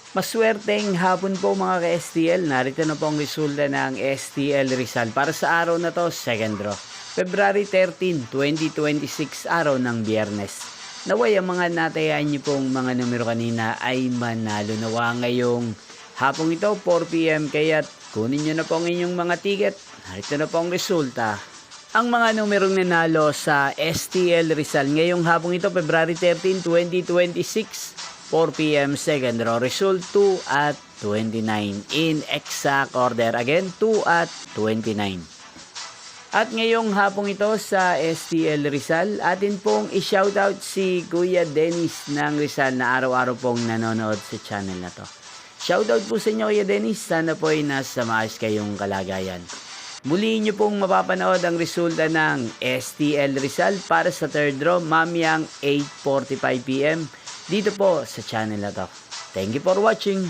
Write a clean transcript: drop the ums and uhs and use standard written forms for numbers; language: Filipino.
Maswerteng hapon po mga ka-STL. Narito na po ang resulta ng STL Rizal para sa araw na to, second draw. February 13, 2026, araw ng Biyernes. Naway ang mga natayaan niyo pong mga numero kanina ay manalo nawa ngayong hapong ito, 4 PM. Kaya kunin niyo na po ang inyong mga ticket. Narito na po ang resulta. Ang mga numerong nanalo sa STL Rizal ngayong hapong ito, February 13, 2026, 4 PM, second draw. Result 2 at 29 in exact order. Again, 2 at 29. At ngayong hapong ito sa STL Rizal, atin pong i-shoutout si Kuya Dennis ng Rizal na araw-araw pong nanonood sa channel na to. Shoutout po sa inyo Kuya Dennis, sana po ay nasa maayos kayong kalagayan. Muli nyo pong mapapanood ang resulta ng STL Rizal para sa third draw mamayang 8:45 PM dito po sa channel na to. Thank you for watching.